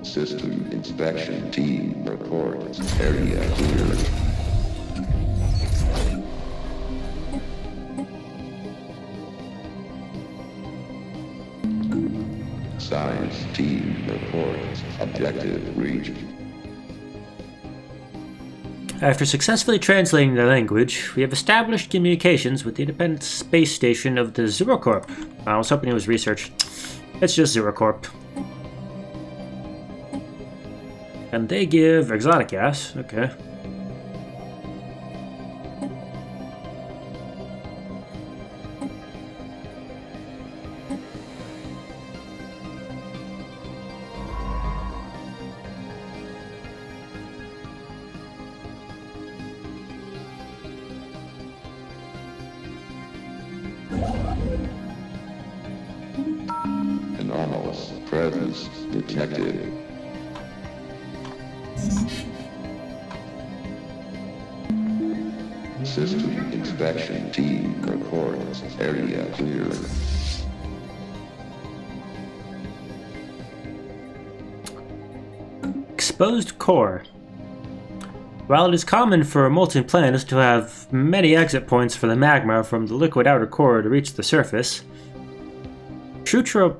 System inspection team reports area clear. Science team reports objective reached. After successfully translating the language, we have established communications with the independent space station of the Zuracorp. I was hoping it was research. It's just Zuracorp. And they give exotic gas. Okay. Anomalous presence detected. System inspection team reports area clear. Exposed core. While it is common for molten planets to have many exit points for the magma from the liquid outer core to reach the surface, Shutra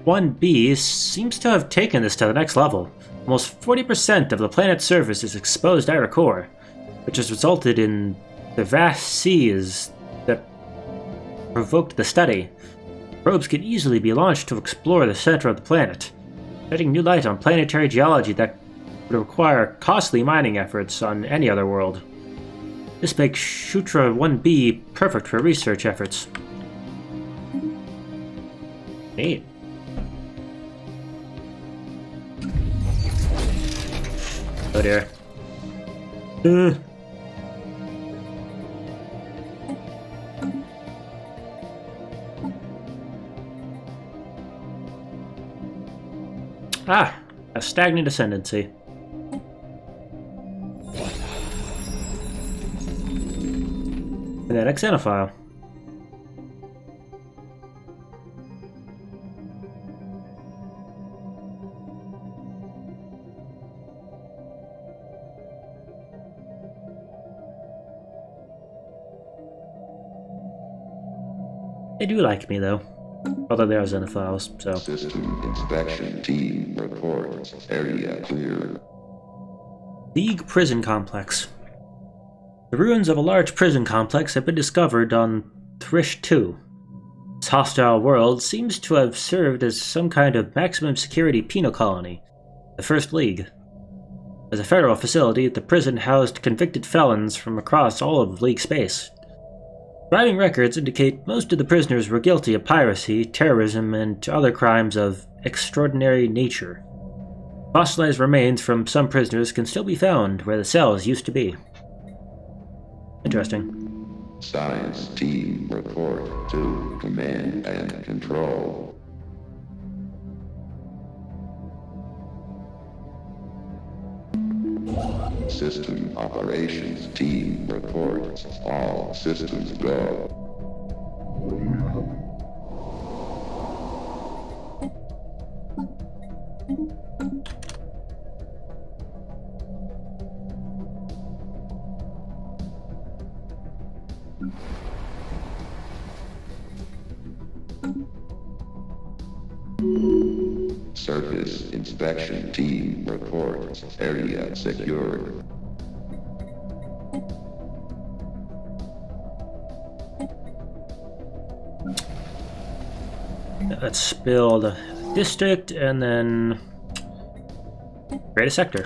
1b seems to have taken this to the next level. Almost 40% of the planet's surface is exposed outer core, which has resulted in the vast seas that provoked the study. Probes can easily be launched to explore the center of the planet, shedding new light on planetary geology that would require costly mining efforts on any other world. This makes Shutra 1b perfect for research efforts. Neat. Oh dear. A stagnant ascendancy. Eidetic xenophile. They do like me, though. Although they are xenophiles, so... System inspection team reports area clear. League Prison Complex. The ruins of a large prison complex have been discovered on Thrish 2. This hostile world seems to have served as some kind of maximum security penal colony, the First League. As a federal facility, the prison housed convicted felons from across all of League space. Surviving records indicate most of the prisoners were guilty of piracy, terrorism, and other crimes of extraordinary nature. Fossilized remains from some prisoners can still be found where the cells used to be. Interesting. Science team report to command and control. System operations team reports all systems go. Surface inspection team reports area secured. Let's build a district and then create a sector.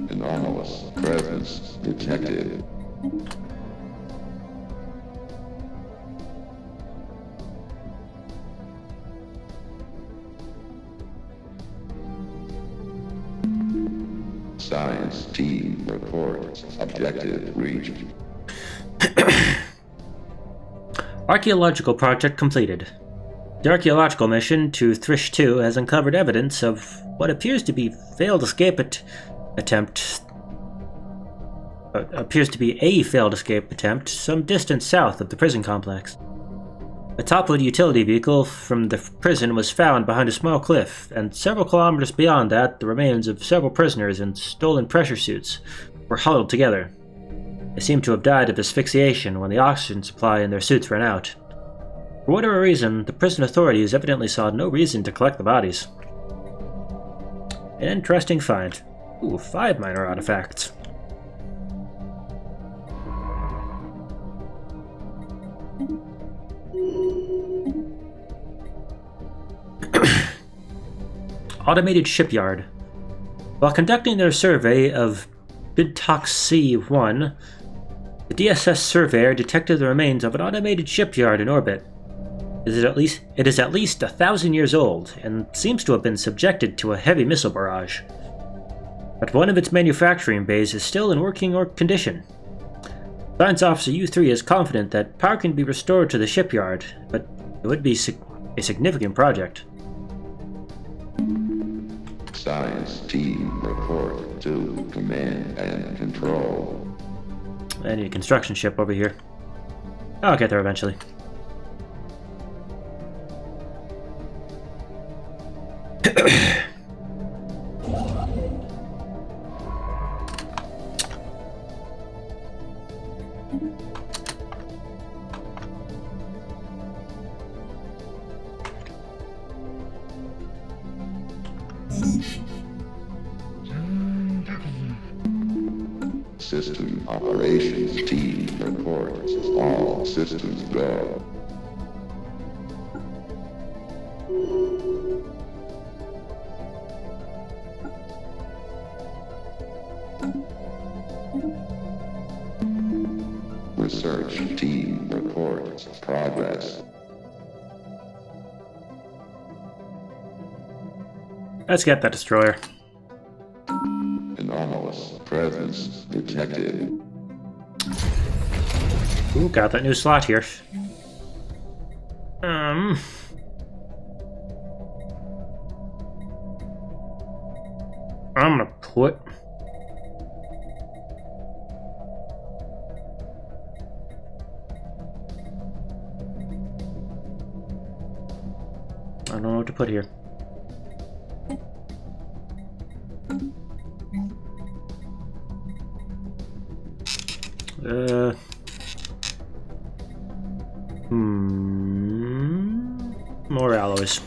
Anomalous presence detected. Science team reports objective reached. Archaeological project completed. The archaeological mission to Thrish 2 has uncovered evidence of what appears to be a failed escape attempt some distance south of the prison complex. A toppled utility vehicle from the prison was found behind a small cliff, and several kilometers beyond that, the remains of several prisoners in stolen pressure suits were huddled together. They seem to have died of asphyxiation when the oxygen supply in their suits ran out. For whatever reason, the prison authorities evidently saw no reason to collect the bodies. An interesting find. Ooh, 5 minor artifacts. Automated Shipyard. While conducting their survey of Bidtox C1, the DSS surveyor detected the remains of an automated shipyard in orbit. It is at least 1,000 years old, and seems to have been subjected to a heavy missile barrage. But one of its manufacturing bays is still in working condition. Science Officer U3 is confident that power can be restored to the shipyard, but it would be a significant project. Science team report to command and control. I need a construction ship over here. I'll get there eventually. System operations team reports all systems go. Research team reports progress. Let's get that destroyer. Anomalous presence detected. Ooh, got that new slot here. I'm gonna put... I don't know what to put here. More alloys.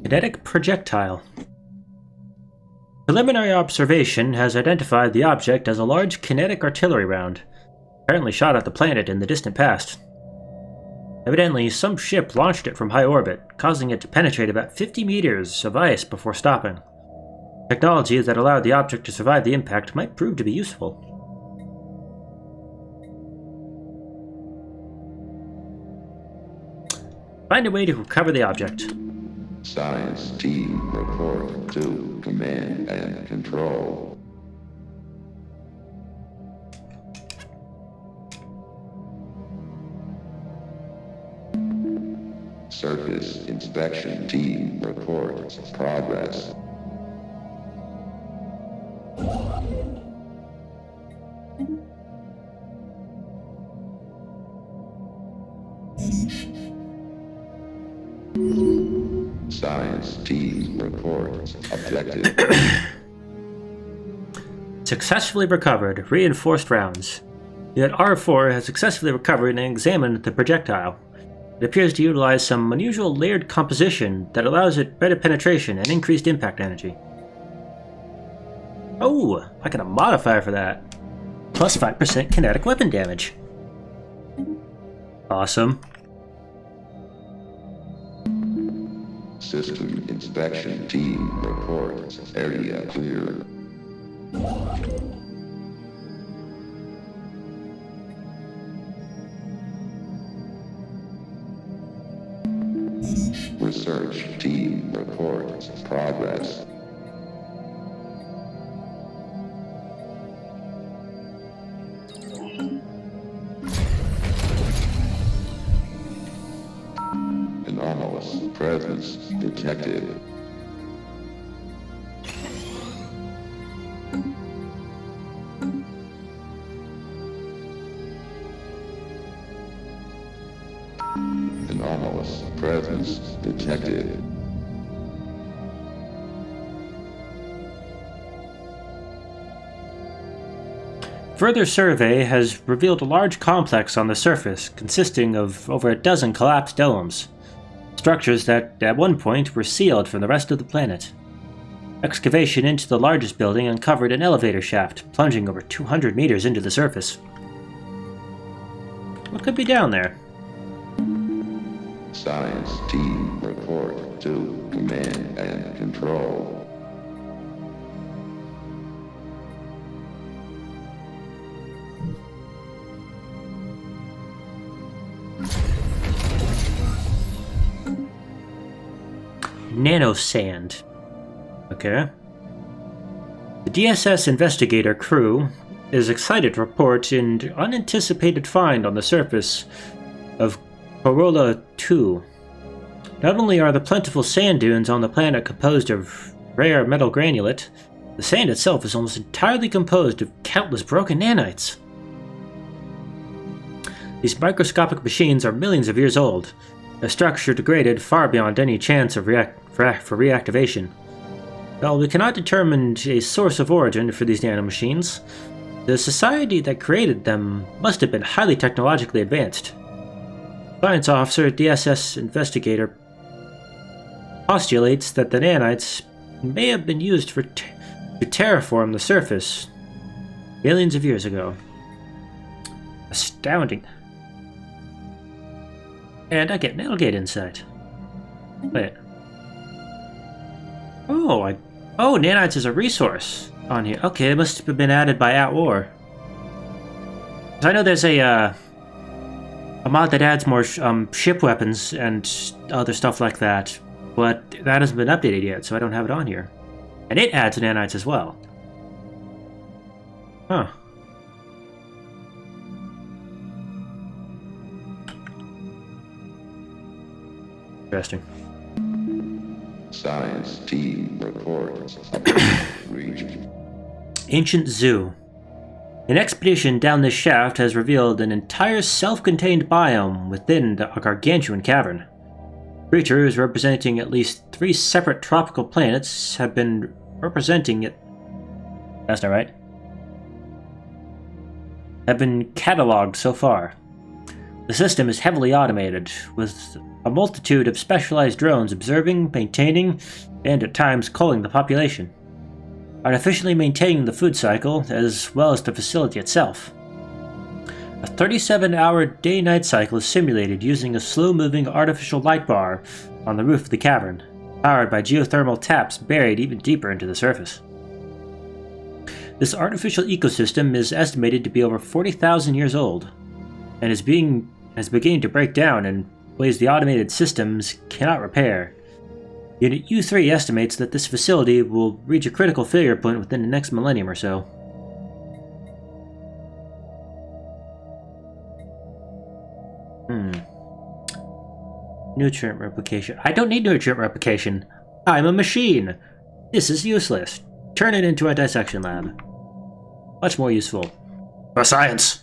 Eidetic projectile. Preliminary observation has identified the object as a large kinetic artillery round, apparently shot at the planet in the distant past. Evidently, some ship launched it from high orbit, causing it to penetrate about 50 meters of ice before stopping. Technology that allowed the object to survive the impact might prove to be useful. Find a way to recover the object. Science team report to command and control. Surface inspection team reports progress. Science team reports objective. Successfully recovered reinforced rounds. Unit R4 has successfully recovered and examined the projectile. It appears to utilize some unusual layered composition that allows it better penetration and increased impact energy. Oh, I got a modifier for that. Plus 5% kinetic weapon damage. Awesome. System inspection team reports area clear. Research team reports progress. Anomalous presence detected. Anomalous presence detected. Further survey has revealed a large complex on the surface consisting of over a dozen collapsed domes, structures that at one point were sealed from the rest of the planet. Excavation into the largest building uncovered an elevator shaft plunging over 200 meters into the surface. What could be down there? Science team report to command and control. Nano sand. Okay. The DSS investigator crew is excited to report an unanticipated find on the surface of Corolla 2. Not only are the plentiful sand dunes on the planet composed of rare metal granulate, the sand itself is almost entirely composed of countless broken nanites. These microscopic machines are millions of years old, a structure degraded far beyond any chance of reactivation. While we cannot determine a source of origin for these nanomachines, the society that created them must have been highly technologically advanced. Science officer DSS investigator postulates that the nanites may have been used to terraform the surface billions of years ago. Astounding. And I get Nailgate insight. Wait. Oh, nanites is a resource on here. Okay, it must have been added by At War. I know there's a mod that adds more ship weapons and other stuff like that, but that hasn't been updated yet, so I don't have it on here. And it adds nanites as well. Huh. Interesting. Science team reports region. Ancient Zoo. An expedition down this shaft has revealed an entire self-contained biome within a gargantuan cavern. Creatures representing at least 3 separate tropical planets have been representing it. That's not right. Have been cataloged so far. The system is heavily automated, with a multitude of specialized drones observing, maintaining, and at times culling the population, artificially maintaining the food cycle as well as the facility itself. A 37-hour day-night cycle is simulated using a slow-moving artificial light bar on the roof of the cavern, powered by geothermal taps buried even deeper into the surface. This artificial ecosystem is estimated to be over 40,000 years old, and is beginning to break down in ways the automated systems cannot repair. Unit U3 estimates that this facility will reach a critical failure point within the next millennium or so. Nutrient replication. I don't need nutrient replication. I'm a machine. This is useless. Turn it into a dissection lab. Much more useful. For science.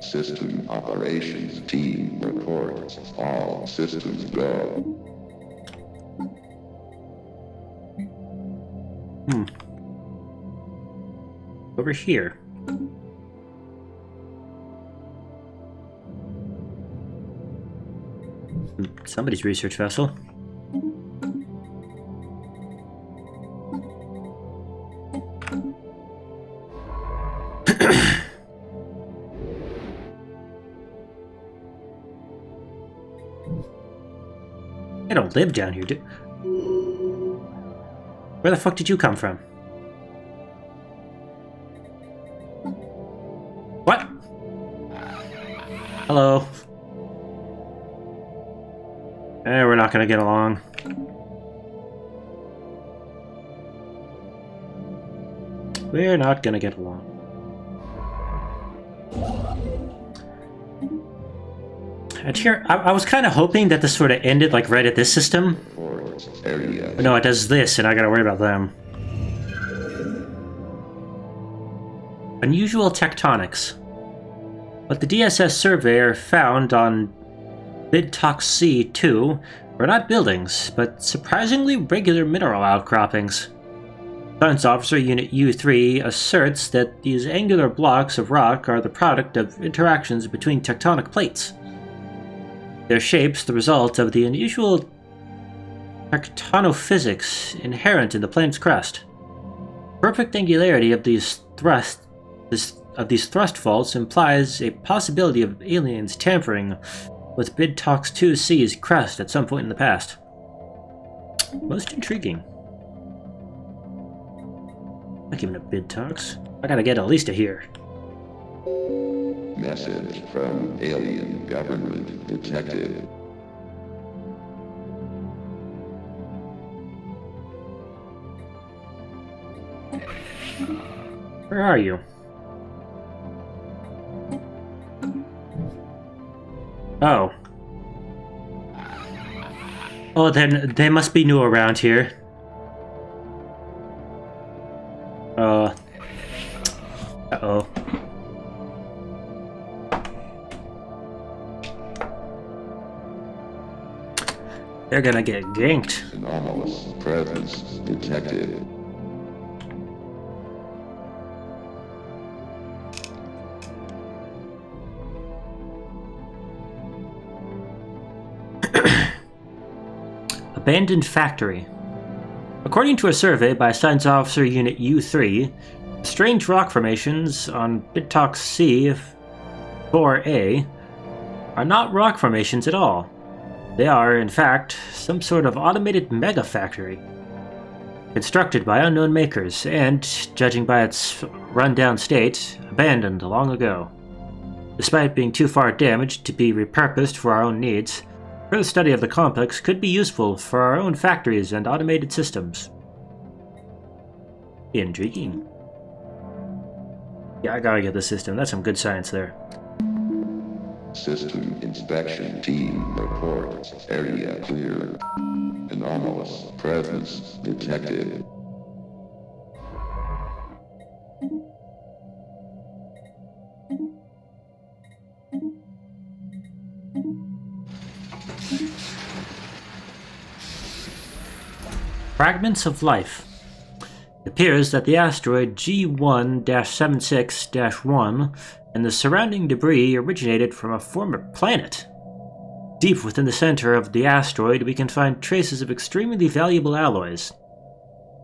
System operations team reports all systems go. Over here. Somebody's research vessel. I don't live down here, do... Where the fuck did you come from? What? Hello. We're not gonna get along. We're not gonna get along. And here, I was kind of hoping that this sort of ended like right at this system. But no, it does this, and I gotta worry about them. Unusual tectonics. What the DSS surveyor found on Bidtox C2 were not buildings, but surprisingly regular mineral outcroppings. Science Officer Unit U3 asserts that these angular blocks of rock are the product of interactions between tectonic plates. Their shapes the result of the unusual tectonophysics inherent in the plane's crust. Perfect angularity of these thrust faults implies a possibility of aliens tampering with Bidtox 2C's crust at some point in the past. Most intriguing. Not giving a Bidtox. I gotta get at least a here. Message from alien government detected. Where are you? Oh. Oh, then they must be new around here. Uh-oh. They're gonna get ganked. Anomalous presence detected. Abandoned factory. According to a survey by Science Officer Unit U3, strange rock formations on Bidtox C4A are not rock formations at all. They are, in fact, some sort of automated mega factory. Constructed by unknown makers and, judging by its run-down state, abandoned long ago. Despite being too far damaged to be repurposed for our own needs, further study of the complex could be useful for our own factories and automated systems. Intriguing. Yeah, I gotta get the system. That's some good science there. System inspection team reports area clear. Anomalous presence detected. Fragments of life. It appears that the asteroid G1-76-1 and the surrounding debris originated from a former planet. Deep within the center of the asteroid, we can find traces of extremely valuable alloys.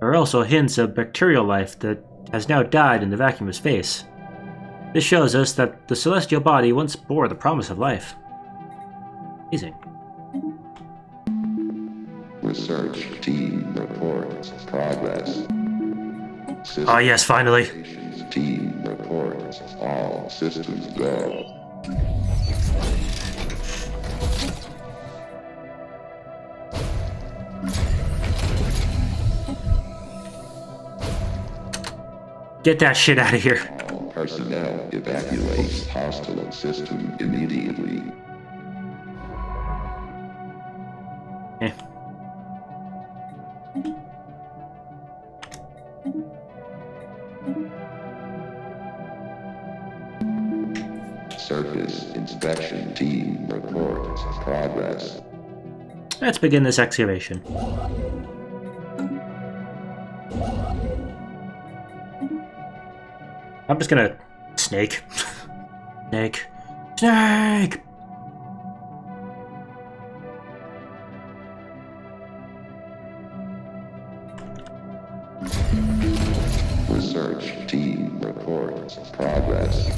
There are also hints of bacterial life that has now died in the vacuum of space. This shows us that the celestial body once bore the promise of life. Amazing. Research team reports progress. Ah, yes, finally. Team reports all systems go. Get that shit out of here. All personnel evacuate hostile system immediately. Eh. Surface inspection team reports progress. Let's begin this excavation. I'm just gonna... Snake. Snake. Snake! progress.